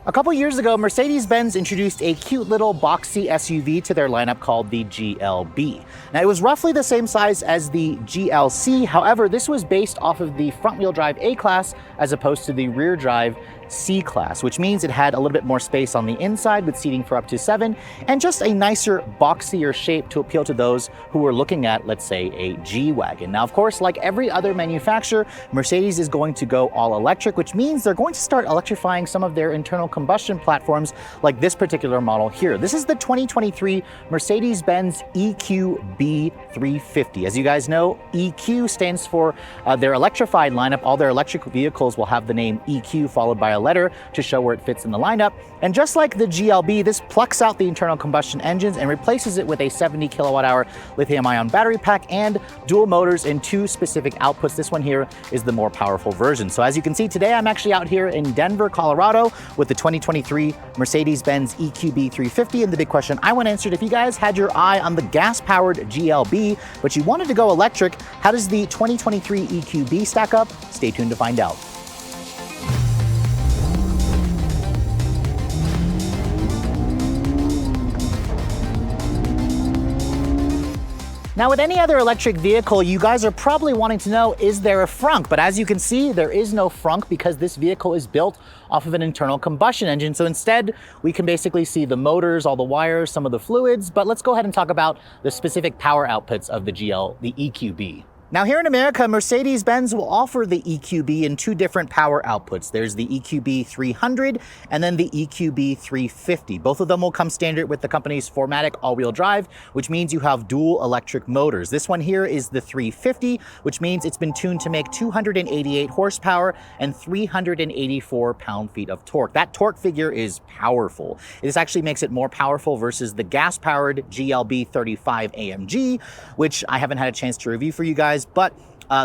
A couple years ago, Mercedes-Benz introduced a cute little boxy SUV to their lineup called the GLB. Now, it was roughly the same size as the GLC. However, this was based off of the front-wheel drive A-Class as opposed to the rear drive C-Class, which means it had a little bit more space on the inside with seating for up to 7 and just a nicer, boxier shape to appeal to those who were looking at, let's say, a G-Wagon. Now, of course, like every other manufacturer, Mercedes is going to go all electric, which means they're going to start electrifying some of their internal combustion platforms like this particular model here. This is the 2023 Mercedes-Benz EQB 350. As you guys know, EQ stands for their electrified lineup. All their electric vehicles will have the name EQ followed by a letter to show where it fits in the lineup. And just like the GLB, this plucks out the internal combustion engines and replaces it with a 70 kilowatt hour lithium-ion battery pack and dual motors in 2 specific outputs. This one here is the more powerful version. So as you can see today, I'm actually out here in Denver, Colorado with the 2023 Mercedes-Benz EQB 350. And the big question I want answered, if you guys had your eye on the gas-powered GLB, but you wanted to go electric, how does the 2023 EQB stack up? Stay tuned to find out. Now, with any other electric vehicle, you guys are probably wanting to know, is there a frunk? But as you can see, there is no frunk because this vehicle is built off of an internal combustion engine. So instead, we can basically see the motors, all the wires, some of the fluids. But let's go ahead and talk about the specific power outputs of the EQB. Now, here in America, Mercedes-Benz will offer the EQB in 2 different power outputs. There's the EQB 300 and then the EQB 350. Both of them will come standard with the company's 4Matic all-wheel drive, which means you have dual electric motors. This one here is the 350, which means it's been tuned to make 288 horsepower and 384 pound-feet of torque. That torque figure is powerful. This actually makes it more powerful versus the gas-powered GLB 35 AMG, which I haven't had a chance to review for you guys. But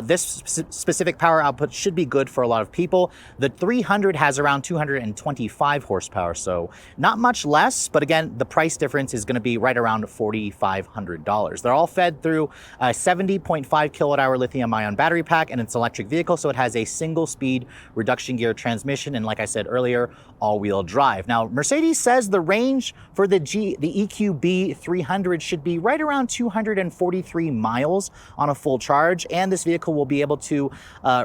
this specific power output should be good for a lot of people. The 300 has around 225 horsepower, so not much less, but again, the price difference is going to be right around $4,500. They're all fed through a 70.5 kilowatt hour lithium-ion battery pack, and it's an electric vehicle, so it has a single-speed reduction gear transmission, and like I said earlier, all-wheel drive. Now, Mercedes says the range for the EQB 300 should be right around 243 miles on a full charge, and this vehicle will be able to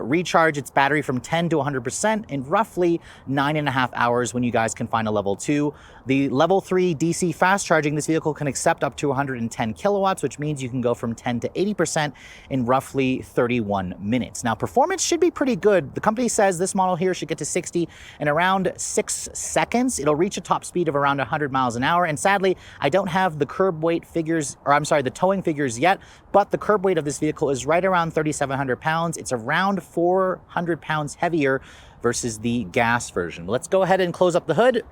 recharge its battery from 10 to 100% in roughly 9.5 hours when you guys can find a level 2. The level 3 DC fast charging, this vehicle can accept up to 110 kilowatts, which means you can go from 10 to 80% in roughly 31 minutes. Now, performance should be pretty good. The company says this model here should get to 60 in around 6 seconds. It'll reach a top speed of around 100 miles an hour. And sadly, I don't have the curb weight figures, or I'm sorry, the towing figures yet, but the curb weight of this vehicle is right around 3,700 pounds. It's around 400 pounds heavier versus the gas version. Let's go ahead and close up the hood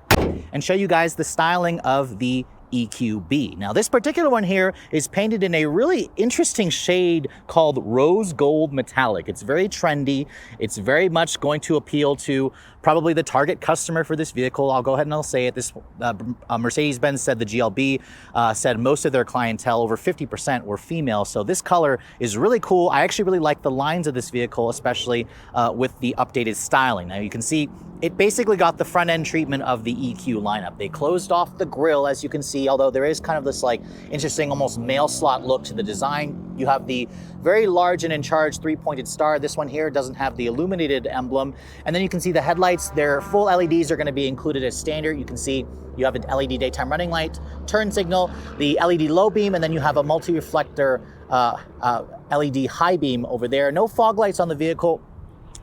and show you guys the styling of the EQB. Now, this particular one here is painted in a really interesting shade called rose gold metallic. It's very trendy. It's very much going to appeal to probably the target customer for this vehicle. I'll go ahead and I'll say it. This Mercedes-Benz said the GLB said most of their clientele, over 50%, were female. So this color is really cool. I actually really like the lines of this vehicle, especially with the updated styling. Now, you can see it basically got the front end treatment of the EQ lineup. They closed off the grille, as you can see, although there is kind of this like interesting, almost mail slot look to the design. You have the very large and in charge 3-pointed star. This one here doesn't have the illuminated emblem. And then you can see the headlights. Their full LEDs are going to be included as standard. You can see you have an LED daytime running light, turn signal, the LED low beam, and then you have a multi-reflector LED high beam over there. No fog lights on the vehicle.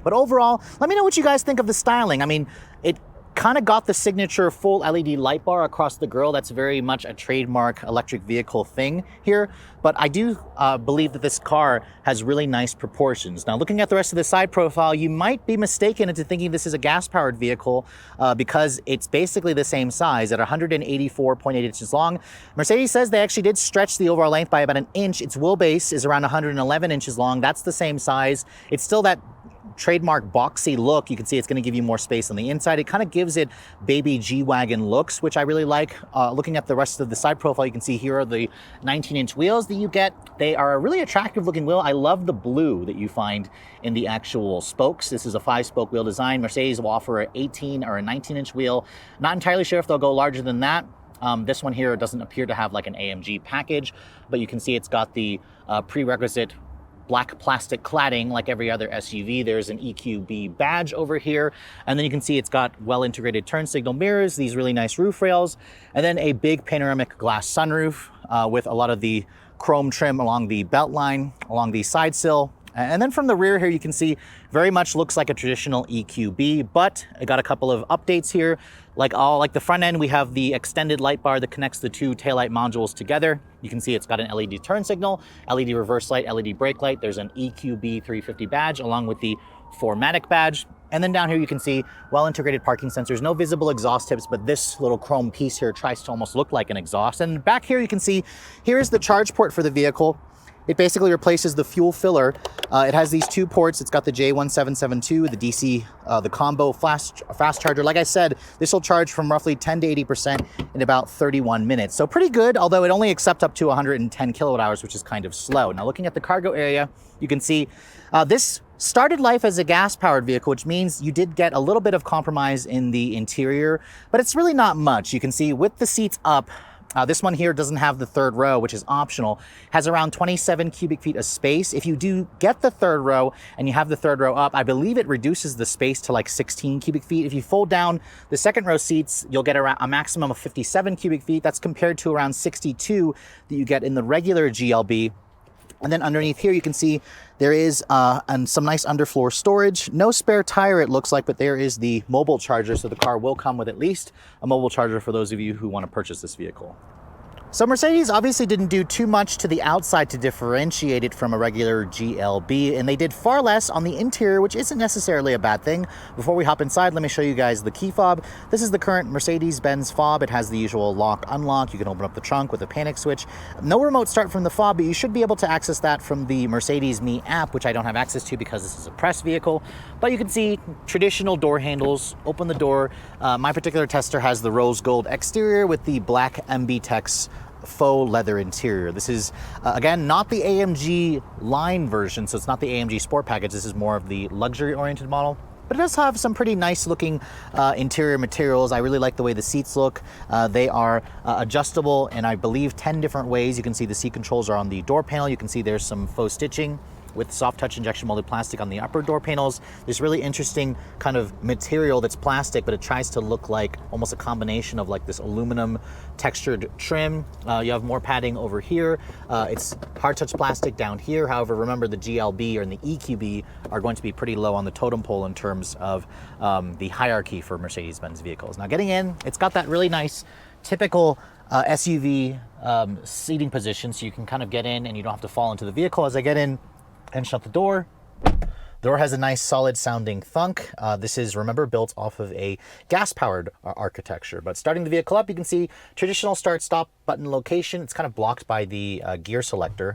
But overall, let me know what you guys think of the styling. I mean, it kind of got the signature full LED light bar across the grille. That's very much a trademark electric vehicle thing here. But I do believe that this car has really nice proportions. Now, looking at the rest of the side profile, you might be mistaken into thinking this is a gas-powered vehicle because it's basically the same size at 184.8 inches long. Mercedes says they actually did stretch the overall length by about an inch. Its wheelbase is around 111 inches long. That's the same size. It's still that trademark boxy look. You can see it's going to give you more space on the inside. It kind of gives it baby G-Wagon looks, which I really like. Looking at the rest of the side profile, you can see here are the 19-inch wheels that you get. They are a really attractive looking wheel. I love the blue that you find in the actual spokes. This is a 5-spoke wheel design. Mercedes will offer an 18 or a 19-inch wheel. Not entirely sure if they'll go larger than that. This one here doesn't appear to have like an AMG package, but you can see it's got the prerequisite black plastic cladding like every other SUV. There's an EQB badge over here. And then you can see it's got well-integrated turn signal mirrors, these really nice roof rails, and then a big panoramic glass sunroof with a lot of the chrome trim along the belt line, along the side sill. And then from the rear here, you can see very much looks like a traditional EQB, but it got a couple of updates here. Like the front end, we have the extended light bar that connects the two taillight modules together. You can see it's got an LED turn signal, LED reverse light, LED brake light. There's an EQB 350 badge along with the 4Matic badge. And then down here you can see well-integrated parking sensors, no visible exhaust tips, but this little chrome piece here tries to almost look like an exhaust. And back here you can see, here's the charge port for the vehicle. It basically replaces the fuel filler. It has these two ports. It's got the J1772, the DC, the combo fast charger. Like I said, this will charge from roughly 10 to 80% in about 31 minutes. So pretty good, although it only accepts up to 110 kilowatt hours, which is kind of slow. Now looking at the cargo area, you can see this started life as a gas-powered vehicle, which means you did get a little bit of compromise in the interior, but it's really not much. You can see with the seats up, this one here doesn't have the third row, which is optional, has around 27 cubic feet of space. If you do get the third row and you have the third row up, I believe it reduces the space to like 16 cubic feet. If you fold down the second row seats, you'll get around a maximum of 57 cubic feet. That's compared to around 62 that you get in the regular GLB. And then underneath here, you can see there is some nice underfloor storage. No spare tire, it looks like, but there is the mobile charger. So the car will come with at least a mobile charger for those of you who want to purchase this vehicle. So Mercedes obviously didn't do too much to the outside to differentiate it from a regular GLB, and they did far less on the interior, which isn't necessarily a bad thing. Before we hop inside, let me show you guys the key fob. This is the current Mercedes-Benz fob. It has the usual lock unlock. You can open up the trunk with a panic switch. No remote start from the fob, but you should be able to access that from the Mercedes Me app, which I don't have access to because this is a press vehicle. But you can see traditional door handles, open the door. My particular tester has the rose gold exterior with the black MB Tex faux leather interior. This is, again, not the AMG line version, so it's not the AMG Sport package. This is more of the luxury-oriented model. But it does have some pretty nice looking interior materials. I really like the way the seats look. They are adjustable in, I believe, 10 different ways. You can see the seat controls are on the door panel. You can see there's some faux stitching with soft touch injection molded plastic on the upper door panels. This really interesting kind of material that's plastic, but it tries to look like almost a combination of like this aluminum textured trim. You have more padding over here. It's hard touch plastic down here. However, remember the GLB or the EQB are going to be pretty low on the totem pole in terms of the hierarchy for Mercedes-Benz vehicles. Now getting in, it's got that really nice typical SUV seating position, so you can kind of get in and you don't have to fall into the vehicle. As I get in and shut the door, the door has a nice solid sounding thunk. This is, remember, built off of a gas-powered architecture. But starting the vehicle up, you can see traditional start-stop button location. It's kind of blocked by the gear selector.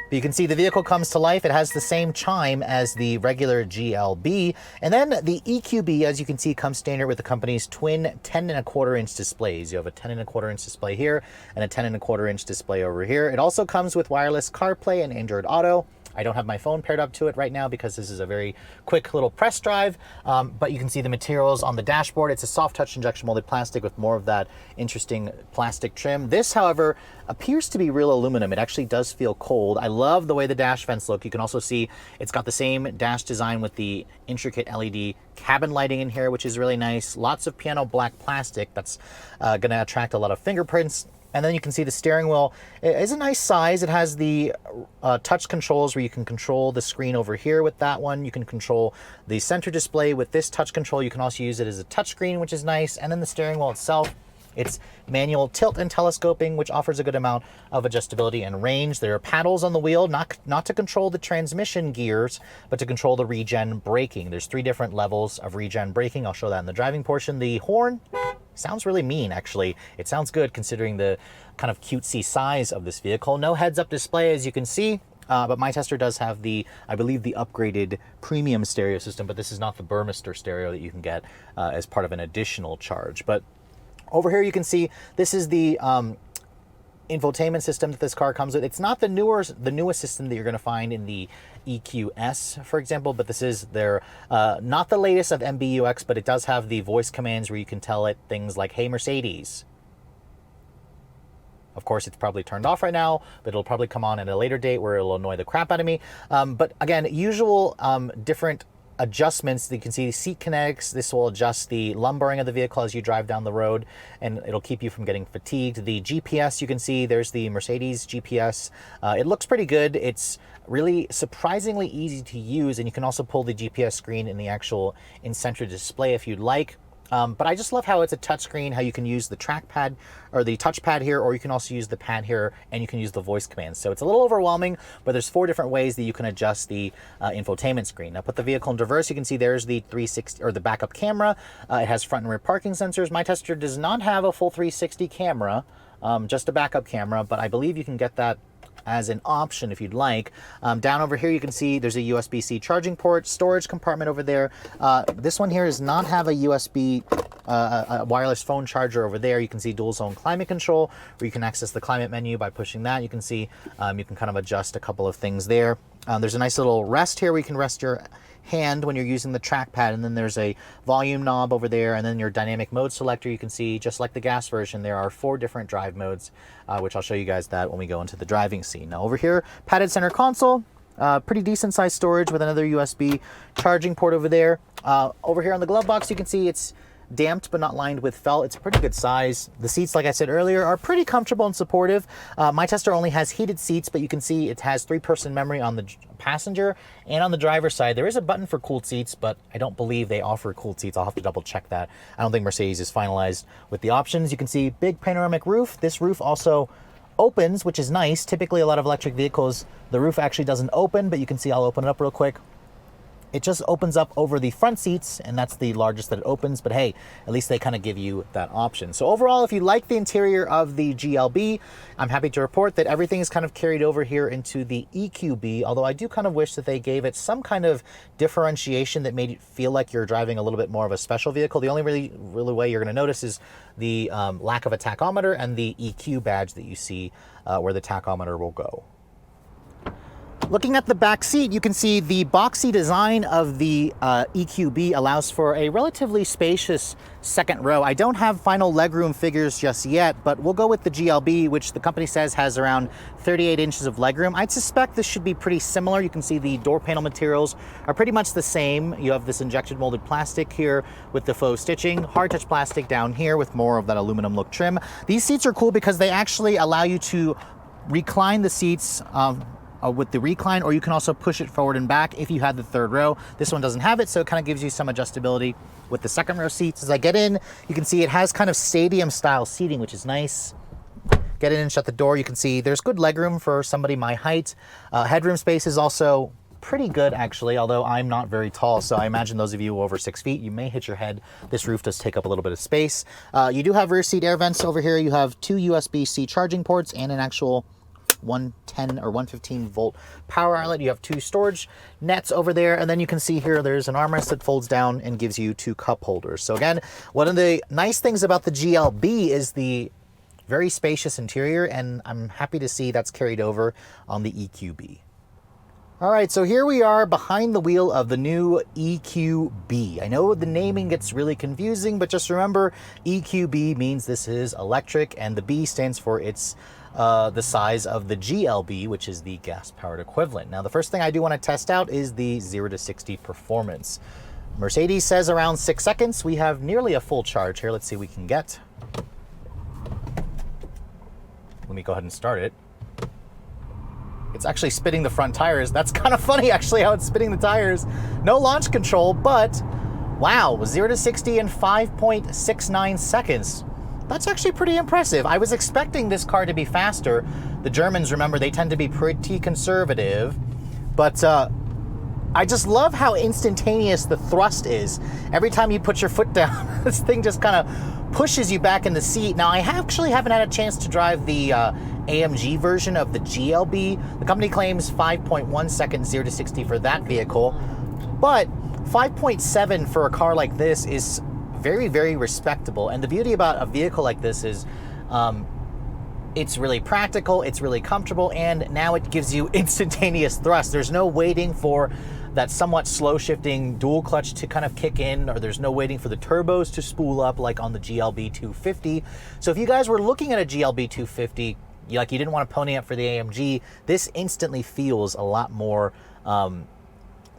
But you can see the vehicle comes to life. It has the same chime as the regular GLB. And then the EQB, as you can see, comes standard with the company's twin 10.25-inch displays. You have a 10.25-inch display here and a 10.25-inch display over here. It also comes with wireless CarPlay and Android Auto. I don't have my phone paired up to it right now because this is a very quick little press drive, but you can see the materials on the dashboard. It's a soft touch injection molded plastic with more of that interesting plastic trim. This, however, appears to be real aluminum. It actually does feel cold. I love the way the dash vents look. You can also see it's got the same dash design with the intricate LED cabin lighting in here, which is really nice. Lots of piano black plastic that's going to attract a lot of fingerprints. And then you can see the steering wheel is a nice size. It has the touch controls where you can control the screen over here with that one. You can control the center display with this touch control. You can also use it as a touch screen, which is nice. And then the steering wheel itself, it's manual tilt and telescoping, which offers a good amount of adjustability and range. There are paddles on the wheel, not to control the transmission gears, but to control the regen braking. There's 3 different levels of regen braking. I'll show that in the driving portion. The horn sounds really mean, actually. It sounds good considering the kind of cutesy size of this vehicle. No heads-up display, as you can see. But my tester does have the, I believe, the upgraded premium stereo system, but this is not the Burmester stereo that you can get as part of an additional charge. But over here you can see this is the infotainment system that this car comes with. It's not the newest system that you're going to find in the EQS, for example, but this is their not the latest of MBUX, but it does have the voice commands where you can tell it things like, "Hey Mercedes." Of course, it's probably turned off right now, but it'll probably come on at a later date where it'll annoy the crap out of me. But again, usual different adjustments. You can see seat kinetics. This will adjust the lumbering of the vehicle as you drive down the road, and it'll keep you from getting fatigued. The GPS, you can see there's the Mercedes GPS. It looks pretty good. It's really surprisingly easy to use, and you can also pull the GPS screen in the actual in-center display if you'd like. But I just love how it's a touchscreen, how you can use the trackpad or the touchpad here, or you can also use the pad here, and you can use the voice commands. So it's a little overwhelming, but there's 4 different ways that you can adjust the infotainment screen. Now, put the vehicle in reverse. You can see there's the 360 or the backup camera. It has front and rear parking sensors. My tester does not have a full 360 camera, just a backup camera, but I believe you can get that as an option if you'd like. Down over here you can see there's a USB-C charging port, storage compartment over there. This one here does not have a USB a wireless phone charger over there. You can see dual zone climate control, where you can access the climate menu by pushing that. You can see you can kind of adjust a couple of things there. There's a nice little rest here where you can rest your hand when you're using the trackpad, and then there's a volume knob over there, and then your dynamic mode selector. You can see, just like the gas version, there are 4 different drive modes, which I'll show you guys that when we go into the driving scene. Now over here, padded center console, pretty decent sized storage with another USB charging port over there. Over here on the glove box, you can see it's damped but not lined with felt. It's a pretty good size. The seats, like I said earlier, are pretty comfortable and supportive. My tester only has heated seats, but you can see it has 3-person memory on the passenger and on the driver's side. There is a button for cooled seats, but I don't believe they offer cooled seats. I'll have to double check that. I don't think Mercedes is finalized with the options. You can see big panoramic roof. This roof also opens, which is nice. Typically a lot of electric vehicles, the roof actually doesn't open, but you can see, I'll open it up real quick. It just opens up over the front seats, and that's the largest that it opens, but hey, at least they kind of give you that option. So overall, if you like the interior of the GLB, I'm happy to report that everything is kind of carried over here into the EQB, although I do kind of wish that they gave it some kind of differentiation that made it feel like you're driving a little bit more of a special vehicle. The only really way you're going to notice is the lack of a tachometer and the EQ badge that you see where the tachometer will go. Looking at the back seat, you can see the boxy design of the EQB allows for a relatively spacious second row. I don't have final legroom figures just yet, but we'll go with the GLB, which the company says has around 38 inches of legroom. I'd suspect this should be pretty similar. You can see the door panel materials are pretty much the same. You have this injection molded plastic here with the faux stitching, hard touch plastic down here with more of that aluminum look trim. These seats are cool because they actually allow you to recline the seats with the recline, or you can also push it forward and back if you had the third row. This one doesn't have it, so it kind of gives you some adjustability with the second row seats. As I get in, you can see it has kind of stadium style seating, which is nice. Get in and shut the door. You can see there's good legroom for somebody my height. Headroom space is also pretty good, actually, although I'm not very tall, so I imagine those of you over 6 feet, you may hit your head. This roof does take up a little bit of space. You do have rear seat air vents over here. You have 2 USB-C charging ports and an actual 110 or 115 volt power outlet. You have 2 storage nets over there, and then you can see here there's an armrest that folds down and gives you 2 cup holders. So again, one of the nice things about the GLB is the very spacious interior, and I'm happy to see that's carried over on the EQB. All right, so here we are behind the wheel of the new EQB. I know the naming gets really confusing, but just remember, EQB means this is electric, and the B stands for it's the size of the GLB, which is the gas-powered equivalent. Now, the first thing I do want to test out is the 0 to 60 performance. Mercedes says around 6 seconds. We have nearly a full charge here. Let's see what we can get. Let me go ahead and start it. It's actually spinning the front tires. That's kind of funny, actually, how it's spinning the tires. No launch control, but wow, 0 to 60 in 5.69 seconds. That's actually pretty impressive. I was expecting this car to be faster. The Germans, remember, they tend to be pretty conservative, but I just love how instantaneous the thrust is. Every time you put your foot down, this thing just kind of pushes you back in the seat. Now, I actually haven't had a chance to drive the AMG version of the GLB. The company claims 5.1 seconds 0 to 60 for that vehicle, but 5.7 for a car like this is very, very respectable. And the beauty about a vehicle like this is it's really practical, it's really comfortable, and now it gives you instantaneous thrust. There's no waiting for that somewhat slow shifting dual clutch to kind of kick in, or there's no waiting for the turbos to spool up like on the GLB 250. So if you guys were looking at a GLB 250, you didn't want to pony up for the AMG, this instantly feels a lot more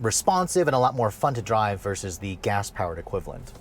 responsive and a lot more fun to drive versus the gas-powered equivalent.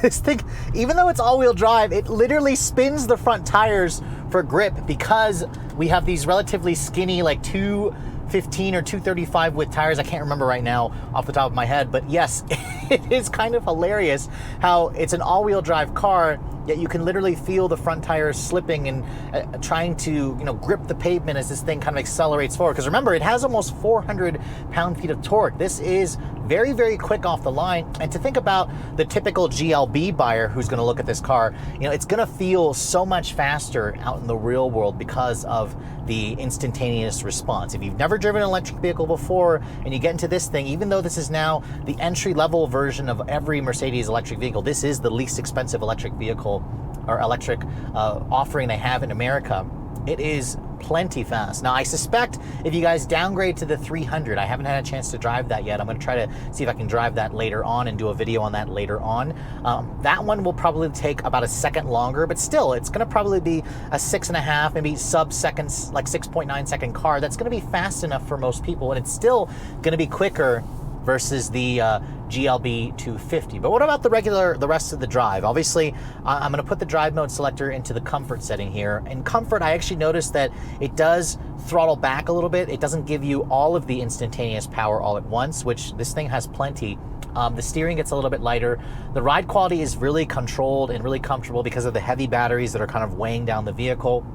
This thing, even though it's all-wheel drive, it literally spins the front tires for grip because we have these relatively skinny, like 215 or 235 width tires. I can't remember right now off the top of my head, but yes, it is kind of hilarious how it's an all-wheel drive car, yet you can literally feel the front tires slipping and trying to, grip the pavement as this thing kind of accelerates forward. Because remember, it has almost 400 pound-feet of torque. This is very, very quick off the line. And to think about the typical GLB buyer who's going to look at this car, it's going to feel so much faster out in the real world because of the instantaneous response. If you've never driven an electric vehicle before and you get into this thing, even though this is now the entry-level version of every Mercedes electric vehicle, this is the least expensive electric vehicle or electric offering they have in America. It is plenty fast. Now, I suspect if you guys downgrade to the 300, I haven't had a chance to drive that yet. I'm going to try to see if I can drive that later on and do a video on that later on. That one will probably take about a second longer, but still, it's going to probably be a 6.5, maybe sub-seconds, like 6.9 second car. That's going to be fast enough for most people, and it's still going to be quicker versus the GLB 250. But what about the rest of the drive? Obviously, I'm going to put the drive mode selector into the comfort setting here. In comfort, I actually noticed that it does throttle back a little bit. It doesn't give you all of the instantaneous power all at once, which this thing has plenty. The steering gets a little bit lighter. The ride quality is really controlled and really comfortable because of the heavy batteries that are kind of weighing down the vehicle.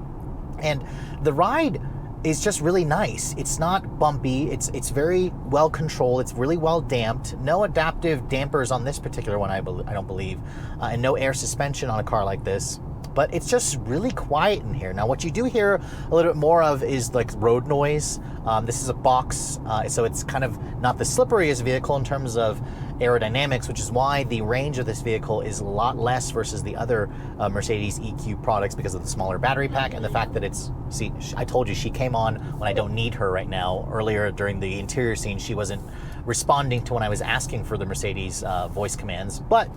And the ride is just really nice. It's not bumpy. It's very well controlled. It's really well damped. No adaptive dampers on this particular one, I don't believe, and no air suspension on a car like this. But it's just really quiet in here. Now, what you do hear a little bit more of is like road noise. This is a box, so it's kind of not the slipperiest vehicle in terms of aerodynamics, which is why the range of this vehicle is a lot less versus the other Mercedes EQ products because of the smaller battery pack and the fact that see, I told you she came on when I don't need her right now. Earlier during the interior scene, she wasn't responding to when I was asking for the Mercedes voice commands. But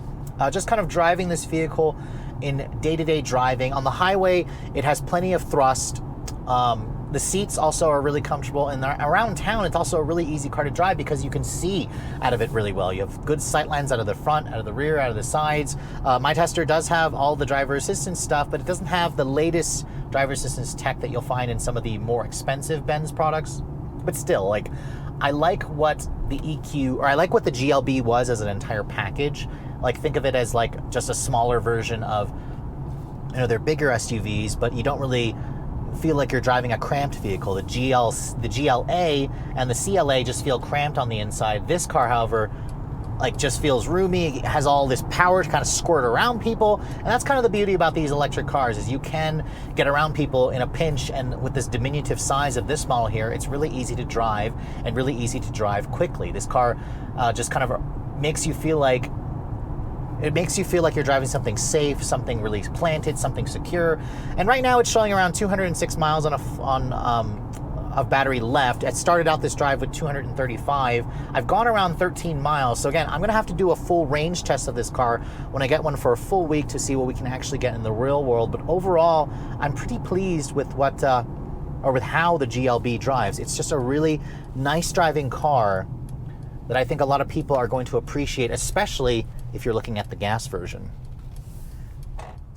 just kind of driving this vehicle in day-to-day driving. On the highway, it has plenty of thrust. The seats also are really comfortable, and around town, it's also a really easy car to drive because you can see out of it really well. You have good sight lines out of the front, out of the rear, out of the sides. My Tester does have all the driver assistance stuff, but it doesn't have the latest driver assistance tech that you'll find in some of the more expensive Benz products. But still, I like what the EQ, or I like what the GLB was as an entire package. Think of it as just a smaller version of, they're bigger SUVs, but you don't really feel like you're driving a cramped vehicle. The GLA and the CLA just feel cramped on the inside. This car, however, just feels roomy. It has all this power to kind of squirt around people, and that's kind of the beauty about these electric cars is you can get around people in a pinch, and with this diminutive size of this model here, it's really easy to drive and really easy to drive quickly. This car just kind of makes you feel like you're driving something safe, something really planted, something secure. And right now it's showing around 206 miles of battery left. It started out this drive with 235. I've gone around 13 miles. So again, I'm gonna have to do a full range test of this car when I get one for a full week to see what we can actually get in the real world. But overall, I'm pretty pleased with with how the GLB drives. It's just a really nice driving car that I think a lot of people are going to appreciate, especially if you're looking at the gas version.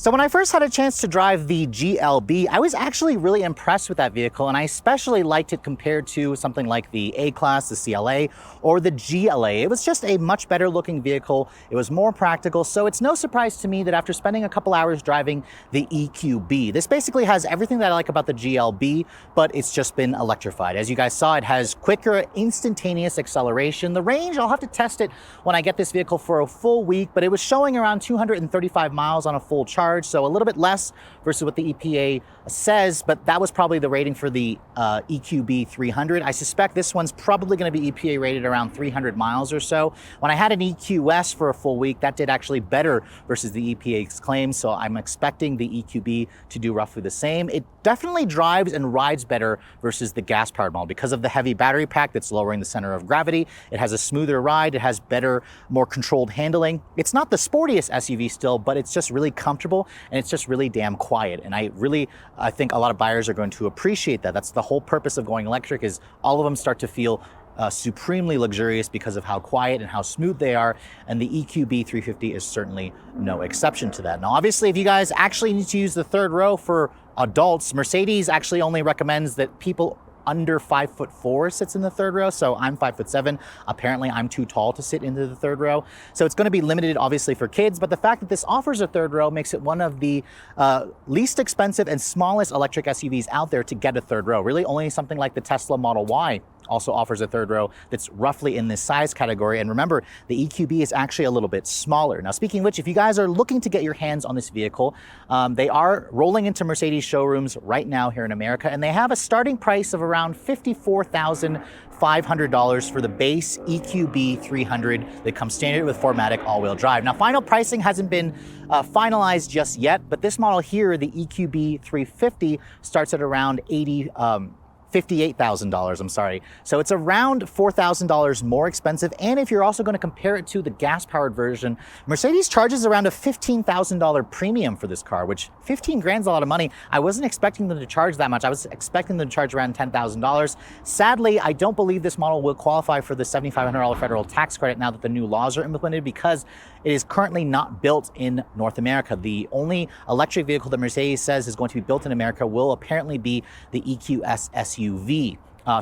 So when I first had a chance to drive the GLB, I was actually really impressed with that vehicle, and I especially liked it compared to something like the A-Class, the CLA, or the GLA. It was just a much better looking vehicle. It was more practical, so it's no surprise to me that after spending a couple hours driving the EQB, this basically has everything that I like about the GLB, but it's just been electrified. As you guys saw, it has quicker, instantaneous acceleration. The range, I'll have to test it when I get this vehicle for a full week, but it was showing around 235 miles on a full charge. charge, so a little bit less versus what the EPA says, but that was probably the rating for the EQB 300. I suspect this one's probably going to be EPA rated around 300 miles or so. When I had an EQS for a full week, that did actually better versus the EPA's claims, so I'm expecting the EQB to do roughly the same. It definitely drives and rides better versus the gas-powered model because of the heavy battery pack that's lowering the center of gravity. It has a smoother ride, it has better, more controlled handling. It's not the sportiest SUV still, but it's just really comfortable and it's just really damn quiet. And I think a lot of buyers are going to appreciate that. That's the whole purpose of going electric, is all of them start to feel supremely luxurious because of how quiet and how smooth they are, and the EQB 350 is certainly no exception to that. Now, obviously, if you guys actually need to use the third row for adults, Mercedes actually only recommends that people under 5'4" sits in the third row. So I'm 5'7". Apparently I'm too tall to sit into the third row. So it's going to be limited obviously for kids, but the fact that this offers a third row makes it one of the least expensive and smallest electric SUVs out there to get a third row. Really only something like the Tesla Model Y also offers a third row that's roughly in this size category. And remember, the EQB is actually a little bit smaller. Now, speaking of which, if you guys are looking to get your hands on this vehicle, they are rolling into Mercedes showrooms right now here in America, and they have a starting price of around $54,500 for the base EQB 300 that comes standard with 4Matic all-wheel drive. Now, final pricing hasn't been finalized just yet, but this model here, the EQB 350, starts at around $58,000, I'm sorry. So it's around $4,000 more expensive. And if you're also going to compare it to the gas-powered version, Mercedes charges around a $15,000 premium for this car, which 15 grand's a lot of money. I wasn't expecting them to charge that much. I was expecting them to charge around $10,000. Sadly, I don't believe this model will qualify for the $7,500 federal tax credit now that the new laws are implemented, because it is currently not built in North America. The only electric vehicle that Mercedes says is going to be built in America will apparently be the EQS SUV.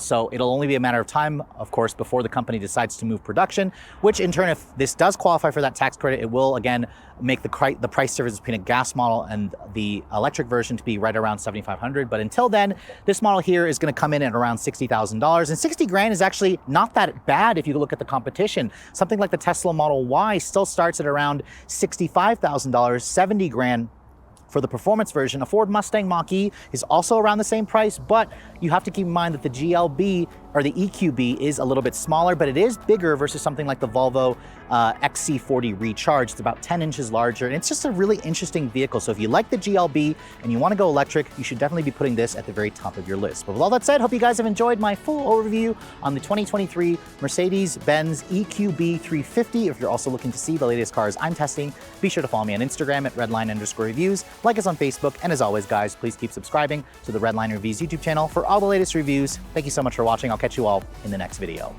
So it'll only be a matter of time, of course, before the company decides to move production, which in turn, if this does qualify for that tax credit, it will again make the price difference between a gas model and the electric version to be right around $7,500. But until then, this model here is going to come in at around $60,000, and 60 grand is actually not that bad if you look at the competition. Something like the Tesla Model Y still starts at around $65,000, 70 grand for the performance version. A Ford Mustang Mach-E is also around the same price, but you have to keep in mind that the GLB or the EQB is a little bit smaller, but it is bigger versus something like the Volvo XC40 Recharge. It's about 10 inches larger, and it's just a really interesting vehicle. So if you like the GLB and you want to go electric, you should definitely be putting this at the very top of your list. But with all that said, hope you guys have enjoyed my full overview on the 2023 Mercedes-Benz EQB 350. If you're also looking to see the latest cars I'm testing, be sure to follow me on Instagram at Redline_reviews, like us on Facebook, and as always, guys, please keep subscribing to the Redline Reviews YouTube channel for all the latest reviews. Thank you so much for watching. I'll catch you all in the next video.